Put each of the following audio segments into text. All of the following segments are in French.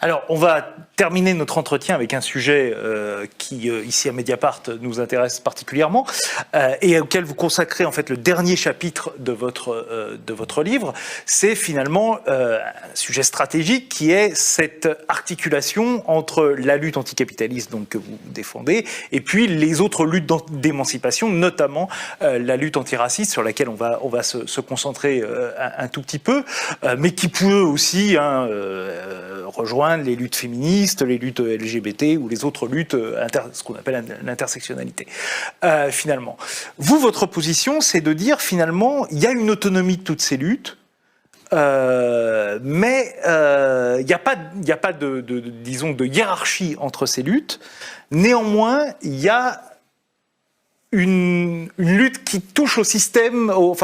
Alors, on va terminer notre entretien avec un sujet qui, ici à Mediapart, nous intéresse particulièrement et auquel vous consacrez en fait le dernier chapitre de votre livre. C'est finalement un sujet stratégique qui est cette articulation entre la lutte anticapitaliste donc, que vous défendez et puis les autres luttes d'émancipation, notamment la lutte antiraciste sur laquelle on va se concentrer un tout petit peu, mais qui peut aussi rejoindre les luttes féministes, les luttes LGBT ou les autres luttes, ce qu'on appelle l'intersectionnalité. Finalement, votre position, c'est de dire finalement, il y a une autonomie de toutes ces luttes, mais il n'y a pas disons, de hiérarchie entre ces luttes. Néanmoins, il y a une lutte qui touche au système, au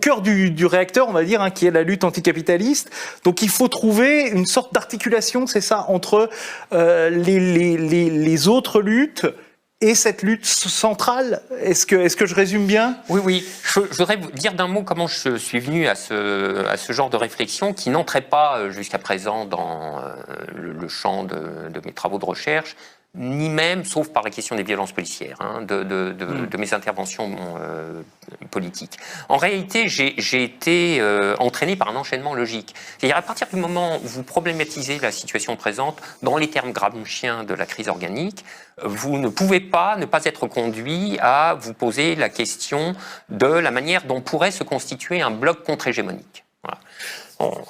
cœur du réacteur, on va dire, qui est la lutte anticapitaliste. Donc il faut trouver une sorte d'articulation, c'est ça, entre les autres luttes et cette lutte centrale. Est-ce que je résume bien ? Oui. Je voudrais vous dire d'un mot comment je suis venu à ce genre de réflexion qui n'entrait pas jusqu'à présent dans le champ de mes travaux de recherche, ni même, sauf par la question des violences policières, de mes interventions politiques. En réalité, j'ai été entraîné par un enchaînement logique. C'est-à-dire, à partir du moment où vous problématisez la situation présente, dans les termes gramsciens de la crise organique, vous ne pouvez pas ne pas être conduit à vous poser la question de la manière dont pourrait se constituer un bloc contre-hégémonique. Voilà. Bon,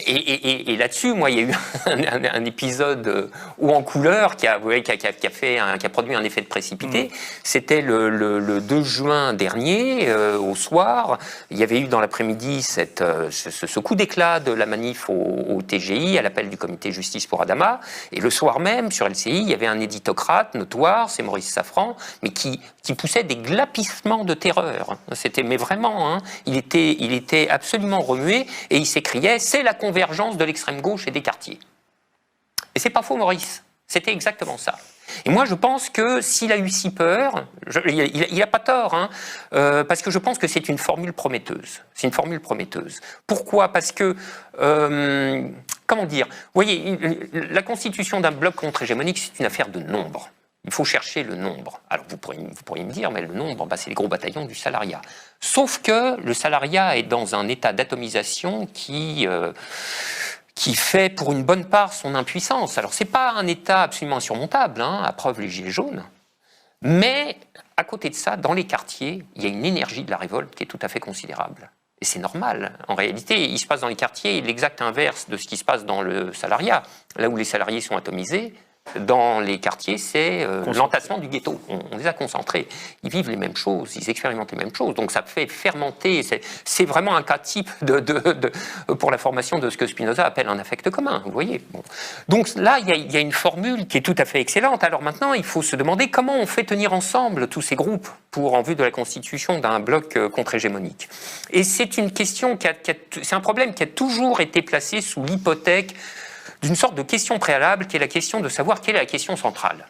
et là-dessus, moi, il y a eu un épisode ou en couleur qui a produit un effet de précipité. C'était le 2 juin dernier, au soir. Il y avait eu dans l'après-midi ce coup d'éclat de la manif au TGI, à l'appel du comité Justice pour Adama. Et le soir même, sur LCI, il y avait un éditocrate notoire, c'est Maurice Safran, mais qui poussait des glapissements de terreur. Mais vraiment, il était absolument remué et il s'écriait « C'est la convergence de l'extrême gauche et des quartiers ». Et c'est pas faux, Maurice. C'était exactement ça. Et moi, je pense que s'il a eu si peur, il n'a pas tort, parce que je pense que c'est une formule prometteuse. C'est une formule prometteuse. Pourquoi ? Parce que, comment dire ? Vous voyez, la constitution d'un bloc contre-hégémonique, c'est une affaire de nombre. Il faut chercher le nombre. Alors vous pourriez me dire, mais le nombre, c'est les gros bataillons du salariat. Sauf que le salariat est dans un état d'atomisation qui fait pour une bonne part son impuissance. Alors c'est pas un état absolument insurmontable, à preuve les gilets jaunes, mais à côté de ça, dans les quartiers, il y a une énergie de la révolte qui est tout à fait considérable. Et c'est normal. En réalité, il se passe dans les quartiers l'exact inverse de ce qui se passe dans le salariat. Là où les salariés sont atomisés, dans les quartiers, c'est l'entassement du ghetto. On les a concentrés. Ils vivent les mêmes choses, ils expérimentent les mêmes choses. Donc ça fait fermenter. C'est vraiment un cas type pour la formation de ce que Spinoza appelle un affect commun. Vous voyez. Bon. Donc là, il y a une formule qui est tout à fait excellente. Alors maintenant, il faut se demander comment on fait tenir ensemble tous ces groupes en vue de la constitution d'un bloc contre-hégémonique. Et c'est une question c'est un problème qui a toujours été placé sous l'hypothèque d'une sorte de question préalable qui est la question de savoir quelle est la question centrale.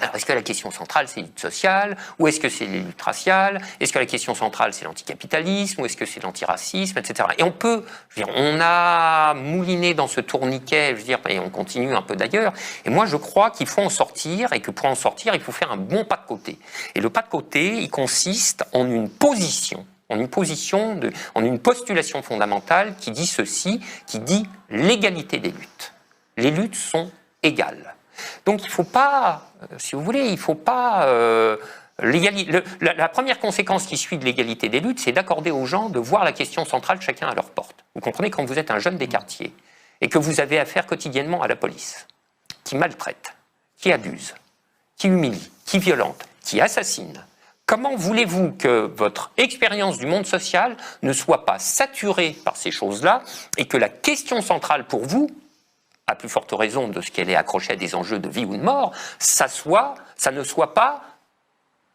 Alors, est-ce que la question centrale, c'est l'élite sociale, ou est-ce que c'est l'élite raciale? Est-ce que la question centrale, c'est l'anticapitalisme, ou est-ce que c'est l'antiracisme, etc. Et on a mouliné dans ce tourniquet, et on continue un peu d'ailleurs, et moi je crois qu'il faut en sortir, et que pour en sortir, il faut faire un bon pas de côté. Et le pas de côté, il consiste en une postulation fondamentale qui dit ceci, qui dit l'égalité des luttes. Les luttes sont égales. Donc il ne faut pas, si vous voulez, la première conséquence qui suit de l'égalité des luttes, c'est d'accorder aux gens de voir la question centrale chacun à leur porte. Vous comprenez, quand vous êtes un jeune des quartiers et que vous avez affaire quotidiennement à la police, qui maltraite, qui abuse, qui humilie, qui violente, qui assassine, comment voulez-vous que votre expérience du monde social ne soit pas saturée par ces choses-là et que la question centrale pour vous, à plus forte raison de ce qu'elle est accrochée à des enjeux de vie ou de mort, ça ne soit pas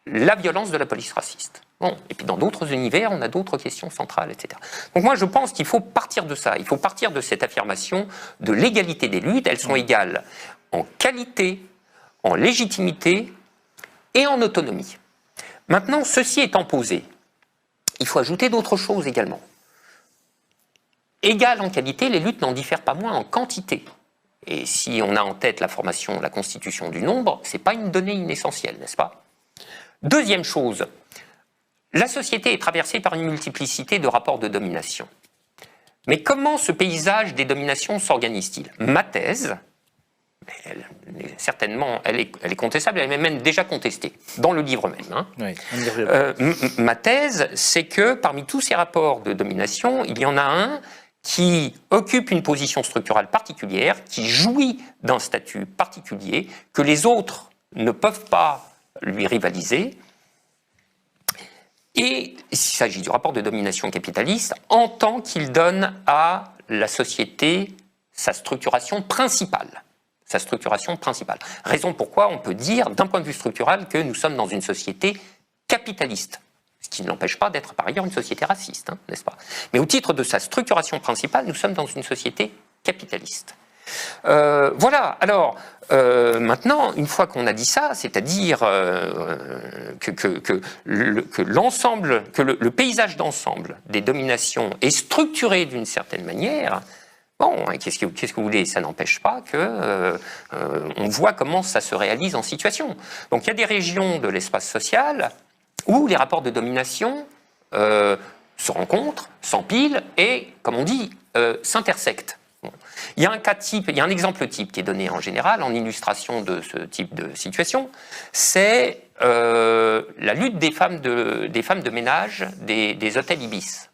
la violence de la police raciste. Bon. Et puis dans d'autres univers, on a d'autres questions centrales, etc. Donc moi, je pense qu'il faut partir de ça. Il faut partir de cette affirmation de l'égalité des luttes. Elles sont égales en qualité, en légitimité et en autonomie. Maintenant, ceci étant posé, il faut ajouter d'autres choses également. égales en qualité, les luttes n'en diffèrent pas moins en quantité. Et si on a en tête la formation, la constitution du nombre, ce n'est pas une donnée inessentielle, n'est-ce pas? Deuxième chose, la société est traversée par une multiplicité de rapports de domination. Mais comment ce paysage des dominations s'organise-t-il? Ma thèse, certainement, elle est contestable, elle est même déjà contestée, dans le livre même. Hein. Oui, ma thèse, c'est que parmi tous ces rapports de domination, il y en a un qui occupe une position structurale particulière, qui jouit d'un statut particulier, que les autres ne peuvent pas lui rivaliser. Et il s'agit du rapport de domination capitaliste en tant qu'il donne à la société sa structuration principale. Sa structuration principale. Raison pourquoi on peut dire, d'un point de vue structural, que nous sommes dans une société capitaliste. Ce qui ne l'empêche pas d'être par ailleurs une société raciste, hein, n'est-ce pas? Mais au titre de sa structuration principale, nous sommes dans une société capitaliste. Voilà, alors, maintenant, une fois qu'on a dit ça, c'est-à-dire que l'ensemble, que le paysage d'ensemble des dominations est structuré d'une certaine manière, bon, qu'est-ce que vous voulez? Ça n'empêche pas que on voit comment ça se réalise en situation. Donc il y a des régions de l'espace social où les rapports de domination se rencontrent, s'empilent et, comme on dit, s'intersectent. Bon. Il y a un cas type, il y a un exemple type qui est donné en général en illustration de ce type de situation, c'est la lutte des femmes de ménage des hôtels Ibis.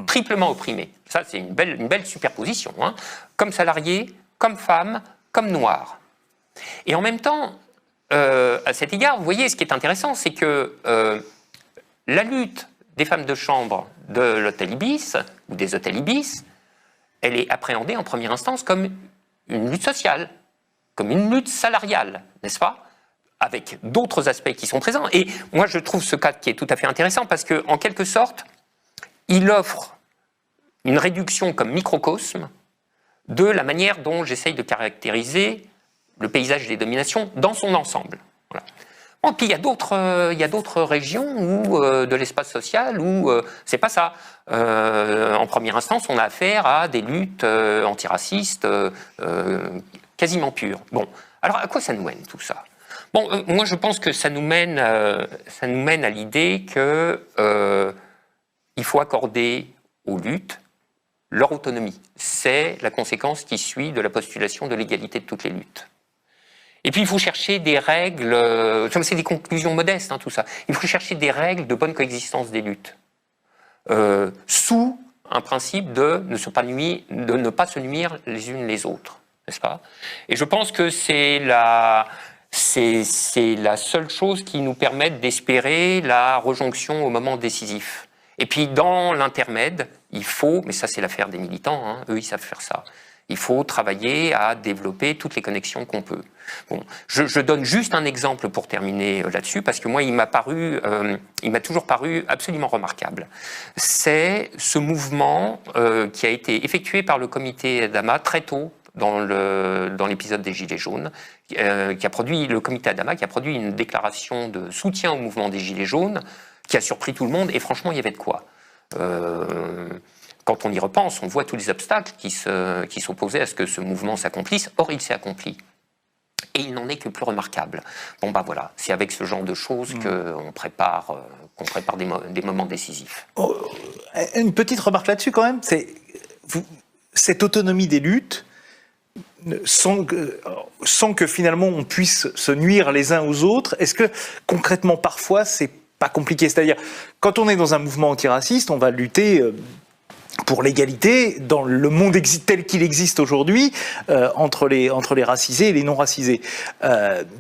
Triplement opprimés. Ça, c'est une belle superposition. Hein. Comme salariés, comme femmes, comme noirs. Et en même temps, à cet égard, vous voyez, ce qui est intéressant, c'est que la lutte des femmes de chambre de l'hôtel Ibis, ou des hôtels Ibis, elle est appréhendée en première instance comme une lutte sociale, comme une lutte salariale, n'est-ce pas? Avec d'autres aspects qui sont présents. Et moi, je trouve ce cas qui est tout à fait intéressant parce que, en quelque sorte, il offre une réduction comme microcosme de la manière dont j'essaye de caractériser le paysage des dominations dans son ensemble. Voilà. Bon, puis il y a d'autres régions où, de l'espace social où c'est pas ça. En première instance, on a affaire à des luttes antiracistes quasiment pures. Bon, alors à quoi ça nous mène tout ça? Bon, moi je pense que ça nous mène à l'idée que il faut accorder aux luttes leur autonomie. C'est la conséquence qui suit de la postulation de l'égalité de toutes les luttes. Et puis il faut chercher des règles, c'est des conclusions modestes, hein, tout ça. Il faut chercher des règles de bonne coexistence des luttes, sous un principe de ne pas se nuire les unes les autres, n'est-ce pas? Et je pense que c'est la seule chose qui nous permette d'espérer la rejonction au moment décisif. Et puis dans l'intermède, il faut, mais ça c'est l'affaire des militants, hein, eux ils savent faire ça, il faut travailler à développer toutes les connexions qu'on peut. Bon, je donne juste un exemple pour terminer là-dessus, parce que moi il m'a toujours paru absolument remarquable. C'est ce mouvement qui a été effectué par le comité Adama très tôt dans l'épisode des Gilets jaunes, le comité Adama qui a produit une déclaration de soutien au mouvement des Gilets jaunes, qui a surpris tout le monde, et franchement, il y avait de quoi. Quand on y repense, on voit tous les obstacles qui s'opposaient à ce que ce mouvement s'accomplisse. Or, il s'est accompli. Et il n'en est que plus remarquable. Bon, bah voilà, c'est avec ce genre de choses qu'on prépare des moments décisifs. Oh, une petite remarque là-dessus, quand même, c'est cette autonomie des luttes, sans que finalement on puisse se nuire les uns aux autres. Est-ce que, concrètement, parfois, c'est pas compliqué? C'est-à-dire, quand on est dans un mouvement antiraciste, on va lutter pour l'égalité dans le monde tel qu'il existe aujourd'hui entre les racisés et les non-racisés.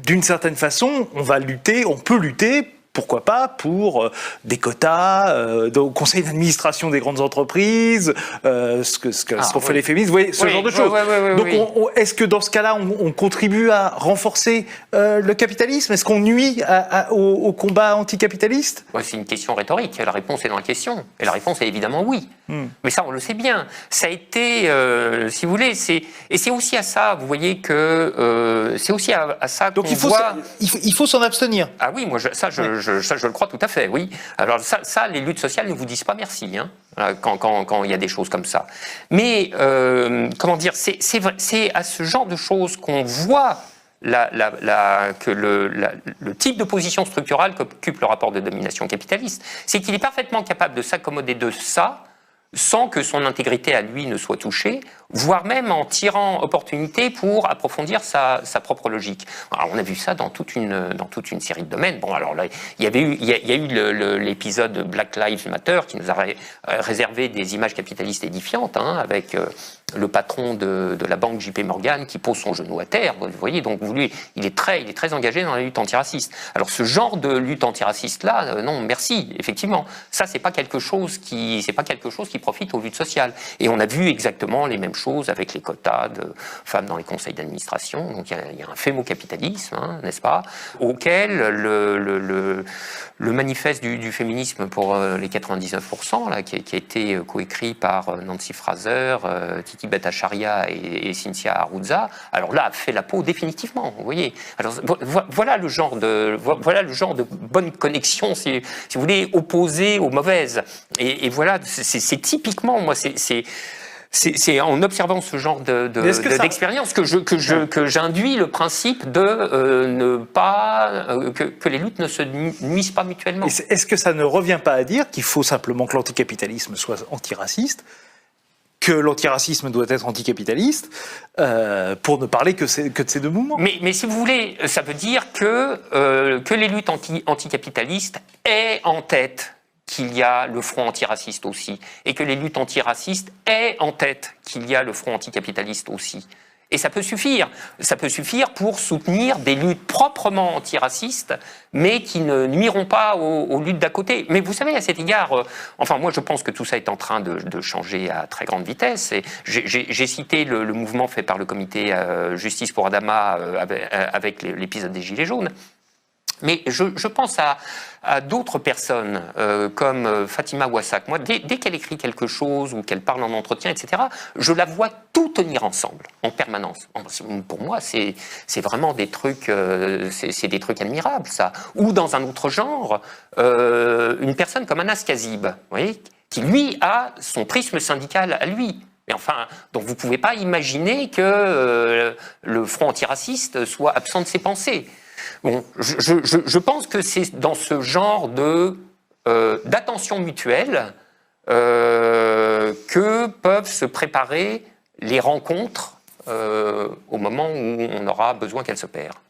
D'une certaine façon, on peut lutter, pourquoi pas, pour des quotas au conseil d'administration des grandes entreprises, ce qu'ont fait les féministes, vous voyez, ce genre de choses. Donc, est-ce que dans ce cas-là, on contribue à renforcer le capitalisme? Est-ce qu'on nuit au combat anticapitaliste? C'est une question rhétorique. La réponse est dans la question. Et la réponse est évidemment oui. Mais ça, on le sait bien. Ça a été, si vous voulez, et c'est aussi à ça, vous voyez que c'est aussi à ça qu'on voit... il faut s'en abstenir. Ah oui, moi, ça, je le crois tout à fait, oui. Alors ça, les luttes sociales ne vous disent pas merci, hein, quand il y a des choses comme ça. Mais, comment dire, c'est à ce genre de choses qu'on voit que le type de position structurale qu'occupe le rapport de domination capitaliste, c'est qu'il est parfaitement capable de s'accommoder de ça sans que son intégrité à lui ne soit touchée, voire même en tirant opportunité pour approfondir sa propre logique. Alors, on a vu ça dans toute une série de domaines. Bon, alors là, il y a eu l'épisode Black Lives Matter qui nous a réservé des images capitalistes édifiantes, hein, avec le patron de la banque JP Morgan qui pose son genou à terre. Vous voyez, donc lui, il est très engagé dans la lutte antiraciste. Alors, ce genre de lutte antiraciste-là, non, merci, effectivement. Ça, c'est pas quelque chose qui profite aux luttes sociales. Et on a vu exactement les mêmes choses avec les quotas de femmes dans les conseils d'administration. Donc il y a un fémocapitalisme, hein, n'est-ce pas, auquel le manifeste du féminisme pour les 99%, là, qui a été coécrit par Nancy Fraser, Titi Bhattacharya et Cynthia Arruzza, alors là, a fait la peau définitivement, vous voyez. Alors, voilà le genre de bonne connexion, si vous voulez, opposée aux mauvaises. Et voilà, c'est typiquement, moi, c'est en observant ce genre d'expérience que j'induis le principe de ne pas que les luttes ne se nuisent pas mutuellement. Est-ce que ça ne revient pas à dire qu'il faut simplement que l'anticapitalisme soit antiraciste, que l'antiracisme doit être anticapitaliste, pour ne parler que de ces deux mouvements? Mais si vous voulez, ça veut dire que les luttes anticapitalistes aient en tête qu'il y a le front antiraciste aussi, et que les luttes antiracistes aient en tête qu'il y a le front anticapitaliste aussi. Et ça peut suffire pour soutenir des luttes proprement antiracistes, mais qui ne nuiront pas aux luttes d'à côté. Mais vous savez, à cet égard, enfin moi je pense que tout ça est en train de changer à très grande vitesse. Et j'ai cité le mouvement fait par le comité Justice pour Adama avec l'épisode des Gilets jaunes. Mais je pense à d'autres personnes comme Fatima Ouassak. Moi, dès qu'elle écrit quelque chose ou qu'elle parle en entretien, etc., je la vois tout tenir ensemble, en permanence. Pour moi, c'est vraiment des trucs, c'est des trucs admirables, ça. Ou dans un autre genre, une personne comme Anas Kazib, vous voyez, qui lui a son prisme syndical à lui. Mais enfin, donc vous ne pouvez pas imaginer que le front antiraciste soit absent de ses pensées. Bon, je pense que c'est dans ce genre d'attention mutuelle que peuvent se préparer les rencontres au moment où on aura besoin qu'elles s'opèrent.